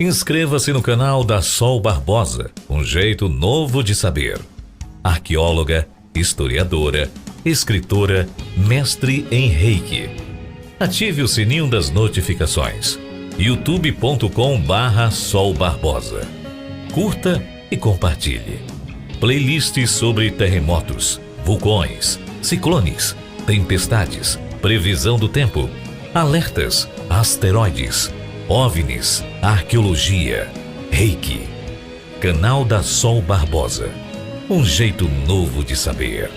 Inscreva-se no canal da Sol Barbosa, um jeito novo de saber. Arqueóloga, historiadora, escritora, mestre em Reiki. Ative o sininho das notificações. youtube.com/Sol Barbosa. Curta e compartilhe. Playlists sobre terremotos, vulcões, ciclones, tempestades, previsão do tempo, alertas, asteroides, OVNIs, arqueologia, Reiki. Canal da Sol Barbosa. Um jeito novo de saber.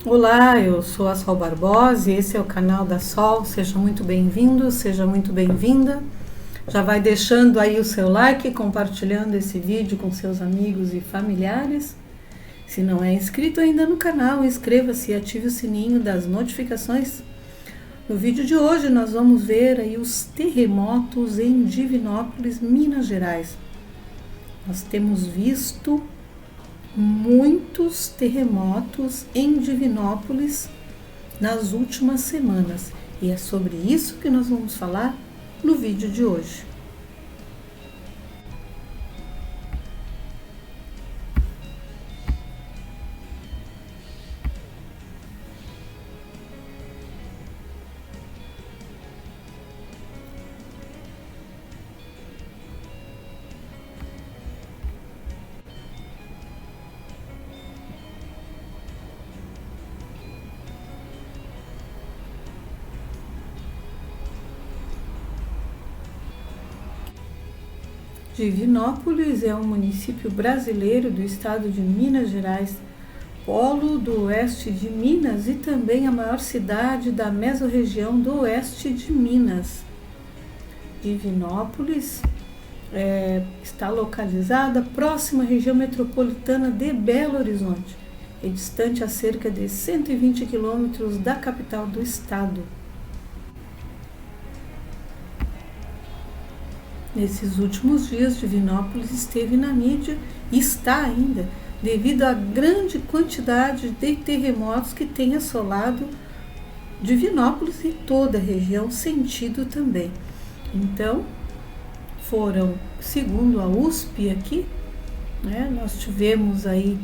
Olá, eu sou a Sol Barbosa e esse é o canal da Sol. Seja muito bem-vindo, seja muito bem-vinda. Já vai deixando aí o seu like, compartilhando esse vídeo com seus amigos e familiares. Se não é inscrito ainda no canal, inscreva-se e ative o sininho das notificações. No vídeo de hoje nós vamos ver aí os terremotos em Divinópolis, Minas Gerais. Nós temos visto muitos terremotos em Divinópolis nas últimas semanas e é sobre isso que nós vamos falar no vídeo de hoje. Divinópolis é um município brasileiro do estado de Minas Gerais, polo do oeste de Minas e também a maior cidade da mesorregião do oeste de Minas. Divinópolis está localizada próxima à região metropolitana de Belo Horizonte. É distante a cerca de 120 quilômetros da capital do estado. Nesses últimos dias, Divinópolis esteve na mídia e está ainda, devido à grande quantidade de terremotos que tem assolado Divinópolis e toda a região sentido também. Então, foram, segundo a USP aqui, nós tivemos aí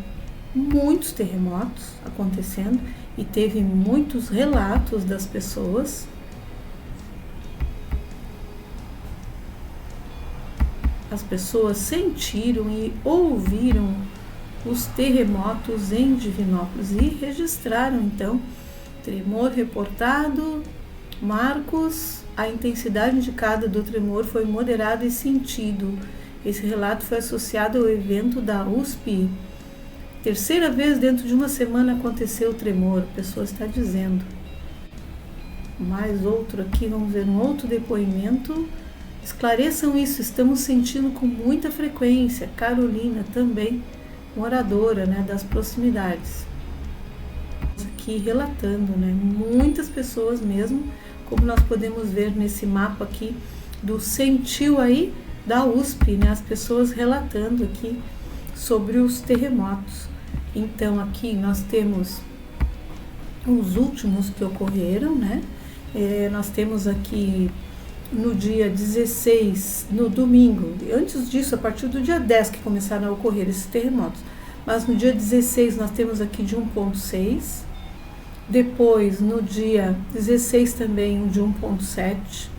muitos terremotos acontecendo e teve muitos relatos das pessoas. As pessoas sentiram e ouviram os terremotos em Divinópolis e registraram, então, tremor reportado, marcos, a intensidade indicada do tremor foi moderada e sentido. Esse relato foi associado ao evento da USP. Terceira vez dentro de uma semana aconteceu o tremor, a pessoa está dizendo. Mais outro aqui, vamos ver um outro depoimento. Esclareçam isso, estamos sentindo com muita frequência. Carolina também, moradora, né, das proximidades. Aqui relatando, né, muitas pessoas mesmo, como nós podemos ver nesse mapa aqui do Sentiu aí da USP, né, as pessoas relatando aqui sobre os terremotos. Então aqui nós temos os últimos que ocorreram, né, nós temos aqui no dia 16, no domingo, antes disso, a partir do dia 10 que começaram a ocorrer esses terremotos, mas no dia 16 nós temos aqui de 1,6, depois no dia 16 também um de 1,7,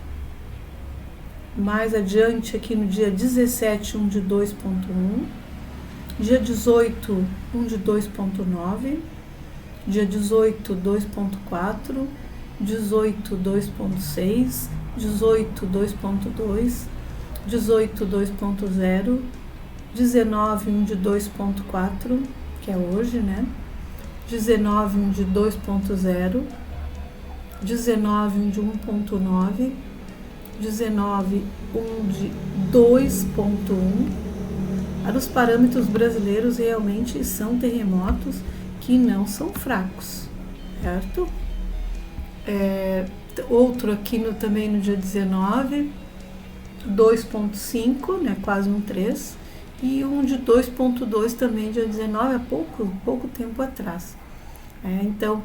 mais adiante aqui no dia 17 um de 2,1, dia 18 um de 2,9, dia 18 2,4, 18 2,6, 18 2,2, 18 2,0, 19 um de 2,4, que é hoje, né? 19 um de 2,0, 19 um de 1,9, 19 um de 2,1. Para os parâmetros brasileiros, realmente são terremotos que não são fracos, certo? Outro aqui também no dia 19, 2,5, né, quase um 3, e um de 2,2 também dia 19, há pouco tempo atrás. Então,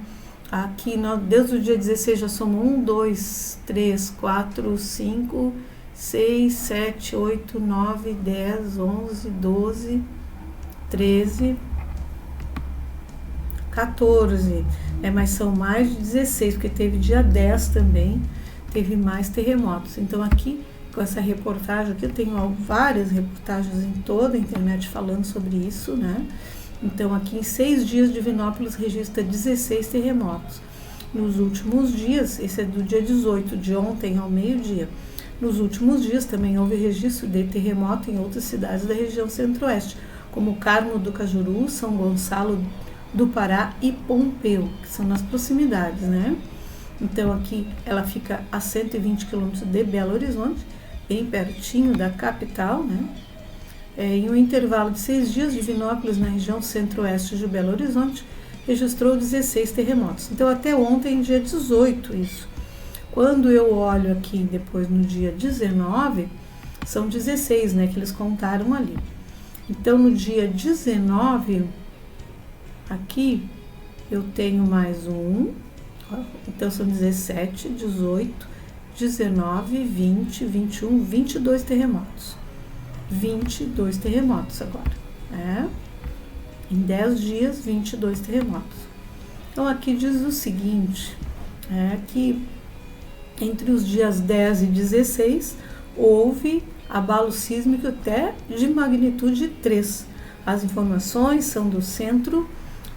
aqui desde o dia 16 já somos 1, 2, 3, 4, 5, 6, 7, 8, 9, 10, 11, 12, 13, 14, mas são mais de 16, porque teve dia 10 também, teve mais terremotos. Então aqui, com essa reportagem aqui, eu tenho várias reportagens em toda a internet falando sobre isso, né? Então aqui em 6 dias, Divinópolis registra 16 terremotos. Nos últimos dias, esse é do dia 18, de ontem ao meio-dia, nos últimos dias também houve registro de terremoto em outras cidades da região centro-oeste, como Carmo do Cajuru, São Gonçalo do Pará e Pompeu, que são nas proximidades, né? Então aqui ela fica a 120 quilômetros de Belo Horizonte, bem pertinho da capital, né? Em um intervalo de 6 dias, Divinópolis, na região centro-oeste de Belo Horizonte, registrou 16 terremotos. Então até ontem, dia 18, isso. Quando eu olho aqui depois no dia 19, são 16, né, que eles contaram ali. Então no dia 19, aqui eu tenho mais um, então são 17, 18, 19, 20, 21, 22 terremotos. 22 terremotos agora, né? Em 10 dias, 22 terremotos. Então aqui diz o seguinte, que entre os dias 10 e 16 houve abalo sísmico até de magnitude 3. As informações são do Centro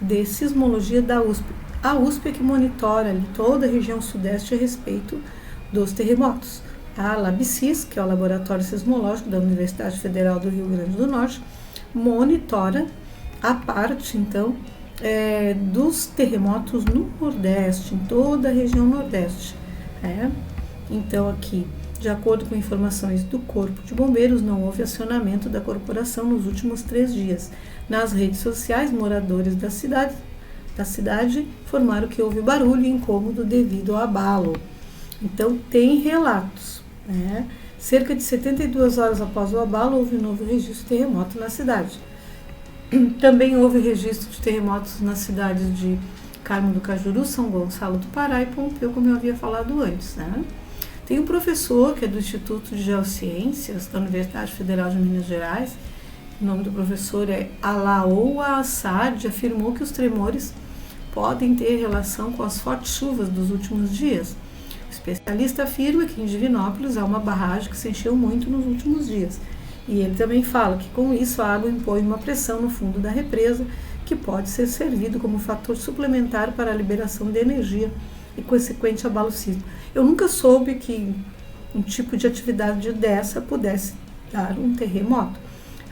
de Sismologia da USP. A USP é que monitora ali toda a região sudeste a respeito dos terremotos. A LabSIS, que é o Laboratório Sismológico da Universidade Federal do Rio Grande do Norte, monitora a parte, então, dos terremotos no Nordeste, em toda a região Nordeste. Então, aqui, de acordo com informações do Corpo de Bombeiros, não houve acionamento da corporação nos últimos 3 dias. Nas redes sociais, moradores da cidade informaram que houve barulho e incômodo devido ao abalo. Então, tem relatos. Cerca de 72 horas após o abalo, houve um novo registro de terremoto na cidade. Também houve registro de terremotos nas cidades de Carmo do Cajuru, São Gonçalo do Pará e Pompeu, como eu havia falado antes, né? Tem um professor que é do Instituto de Geociências da Universidade Federal de Minas Gerais, o nome do professor é Alaoa Assad, afirmou que os tremores podem ter relação com as fortes chuvas dos últimos dias. O especialista afirma que em Divinópolis há uma barragem que se encheu muito nos últimos dias. E ele também fala que com isso a água impõe uma pressão no fundo da represa, que pode ser servido como fator suplementar para a liberação de energia e consequente abalo sísmico. Eu nunca soube que um tipo de atividade dessa pudesse dar um terremoto.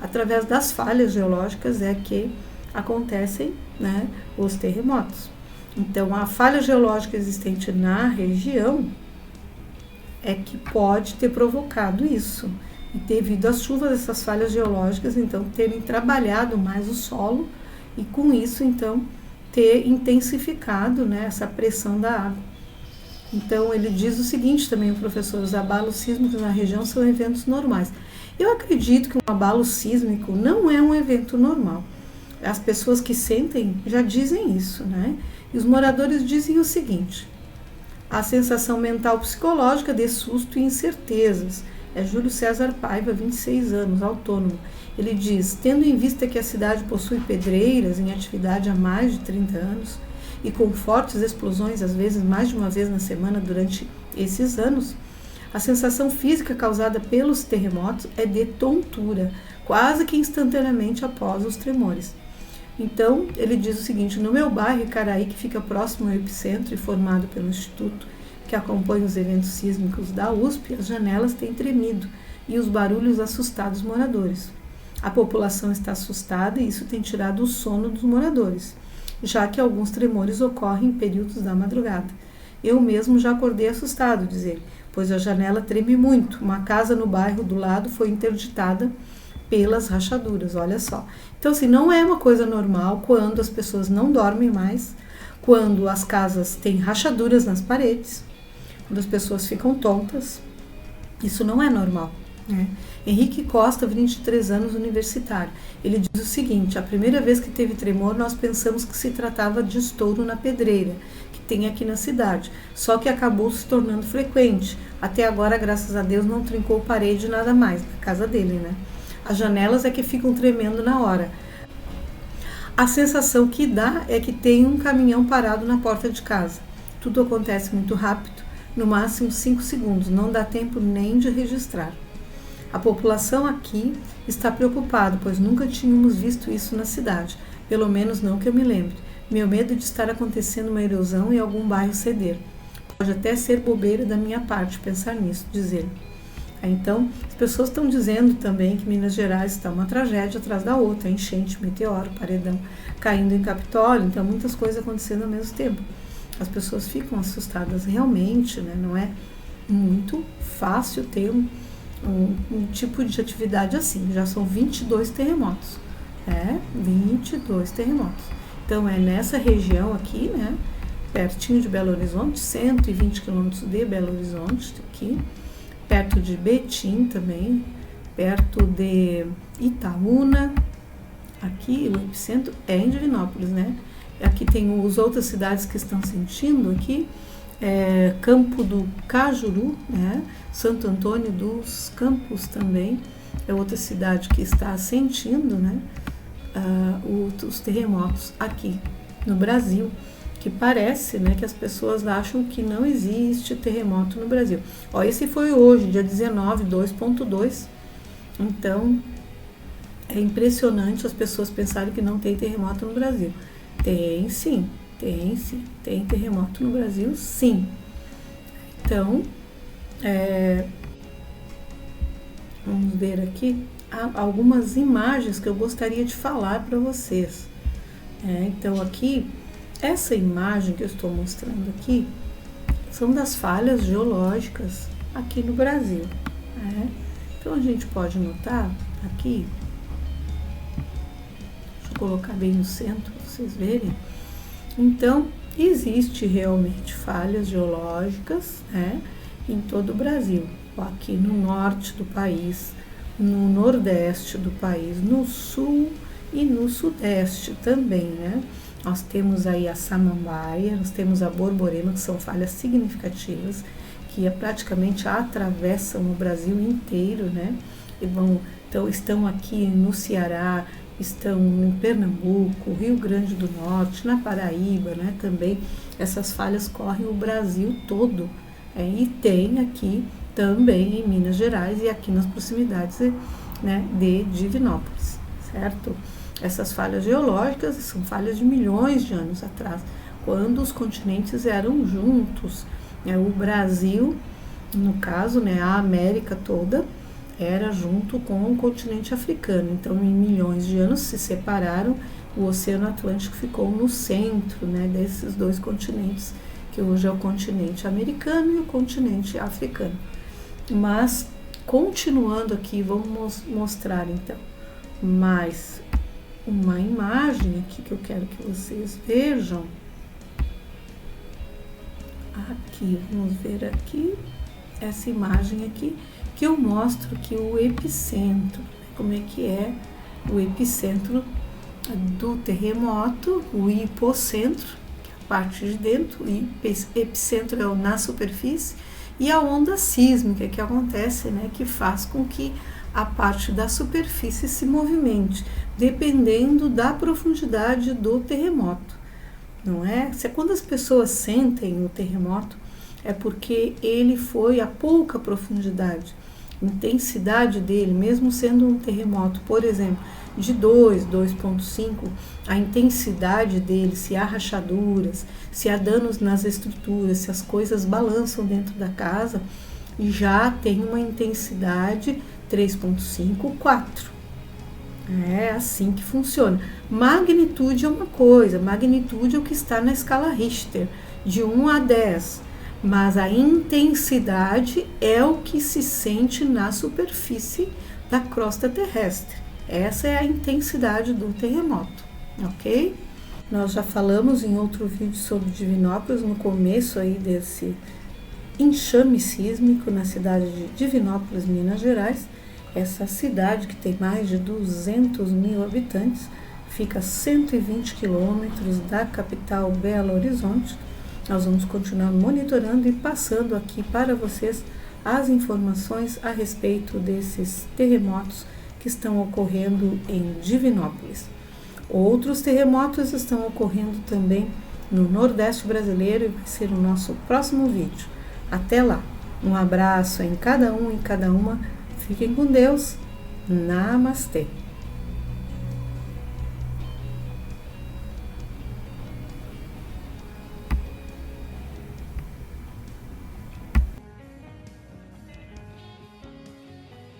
Através das falhas geológicas é que acontecem, né, os terremotos. Então, a falha geológica existente na região é que pode ter provocado isso. E devido às chuvas, essas falhas geológicas, então, terem trabalhado mais o solo e com isso, então, ter intensificado, né, essa pressão da água. Então, ele diz o seguinte também, o professor, os abalos sísmicos na região são eventos normais. Eu acredito que um abalo sísmico não é um evento normal. As pessoas que sentem já dizem isso, né? E os moradores dizem o seguinte: a sensação mental psicológica de susto e incertezas. É Júlio César Paiva, 26 anos, autônomo. Ele diz, tendo em vista que a cidade possui pedreiras em atividade há mais de 30 anos e com fortes explosões, às vezes mais de uma vez na semana durante esses anos, a sensação física causada pelos terremotos é de tontura, quase que instantaneamente após os tremores. Então, ele diz o seguinte: no meu bairro, Icaraí, que fica próximo ao epicentro e formado pelo Instituto que acompanha os eventos sísmicos da USP, as janelas têm tremido e os barulhos assustado os moradores. A população está assustada e isso tem tirado o sono dos moradores, já que alguns tremores ocorrem em períodos da madrugada. Eu mesmo já acordei assustado, diz ele, pois a janela treme muito. Uma casa no bairro do lado foi interditada pelas rachaduras, olha só. Então, assim, não é uma coisa normal quando as pessoas não dormem mais, quando as casas têm rachaduras nas paredes, quando as pessoas ficam tontas. Isso não é normal, né? Henrique Costa, 23 anos, universitário. Ele diz o seguinte: a primeira vez que teve tremor, nós pensamos que se tratava de estouro na pedreira, que tem aqui na cidade, só que acabou se tornando frequente. Até agora, graças a Deus, não trincou parede nada mais, na casa dele, né? As janelas é que ficam tremendo na hora. A sensação que dá é que tem um caminhão parado na porta de casa. Tudo acontece muito rápido, no máximo 5 segundos, não dá tempo nem de registrar. A população aqui está preocupada, pois nunca tínhamos visto isso na cidade, pelo menos não que eu me lembre. Meu medo é de estar acontecendo uma erosão e algum bairro ceder. Pode até ser bobeira da minha parte pensar nisso, diz ele. Então, as pessoas estão dizendo também que Minas Gerais está uma tragédia atrás da outra, enchente, meteoro, paredão caindo em Capitólio, então muitas coisas acontecendo ao mesmo tempo. As pessoas ficam assustadas realmente, né? Não é muito fácil ter um tipo de atividade assim. Já são 22 terremotos, 22 terremotos. Então é nessa região aqui, né? Pertinho de Belo Horizonte, 120 quilômetros de Belo Horizonte, aqui, perto de Betim também, perto de Itaúna, aqui o epicentro é em Divinópolis, né? Aqui tem as outras cidades que estão sentindo aqui, Campo do Cajuru, né? Santo Antônio dos Campos também é outra cidade que está sentindo, né? Os terremotos aqui no Brasil, que parece, né, que as pessoas acham que não existe terremoto no Brasil. Ó, esse foi hoje, dia 19, 2.2, então é impressionante as pessoas pensarem que não tem terremoto no Brasil. Tem sim, tem terremoto no Brasil, sim. Então, vamos ver aqui algumas imagens que eu gostaria de falar para vocês. Então, aqui, essa imagem que eu estou mostrando aqui são das falhas geológicas aqui no Brasil. Então, a gente pode notar aqui, deixa eu colocar bem no centro para vocês verem. Então, existe realmente falhas geológicas, né, em todo o Brasil. Aqui no norte do país, no nordeste do país, no sul e no sudeste também, né? Nós temos aí a Samambaia, nós temos a Borborema, que são falhas significativas, que praticamente atravessam o Brasil inteiro, né? Então, estão aqui no Ceará, estão em Pernambuco, Rio Grande do Norte, na Paraíba, né? Também essas falhas correm o Brasil todo, e tem aqui também em Minas Gerais e aqui nas proximidades, né, de Divinópolis, certo? Essas falhas geológicas são falhas de milhões de anos atrás, quando os continentes eram juntos, né? O Brasil, no caso, né, a América toda, era junto com o continente africano. Então, em milhões de anos se separaram o Oceano Atlântico ficou no centro, né, desses dois continentes, que hoje é o continente americano e o continente africano. Mas, continuando aqui, vamos mostrar então mais uma imagem aqui que eu quero que vocês vejam. Aqui, vamos ver aqui, essa imagem aqui, que eu mostro aqui o epicentro, como é que é o epicentro do terremoto, o hipocentro, a parte de dentro, o epicentro é o na superfície, e a onda sísmica que acontece, né, que faz com que a parte da superfície se movimente, dependendo da profundidade do terremoto. Não é? Quando as pessoas sentem o terremoto, é porque ele foi a pouca profundidade. A intensidade dele, mesmo sendo um terremoto, por exemplo, de 2,5, a intensidade dele, se há rachaduras, se há danos nas estruturas, se as coisas balançam dentro da casa, já tem uma intensidade 3,5, 4. É assim que funciona. Magnitude é uma coisa, magnitude é o que está na escala Richter, de 1 a 10, mas a intensidade é o que se sente na superfície da crosta terrestre. Essa é a intensidade do terremoto, ok? Nós já falamos em outro vídeo sobre Divinópolis, no começo aí desse enxame sísmico na cidade de Divinópolis, Minas Gerais. Essa cidade, que tem mais de 200 mil habitantes, fica a 120 quilômetros da capital Belo Horizonte. Nós vamos continuar monitorando e passando aqui para vocês as informações a respeito desses terremotos que estão ocorrendo em Divinópolis. Outros terremotos estão ocorrendo também no Nordeste brasileiro e vai ser o nosso próximo vídeo. Até lá! Um abraço em cada um e cada uma. Fiquem com Deus. Namastê.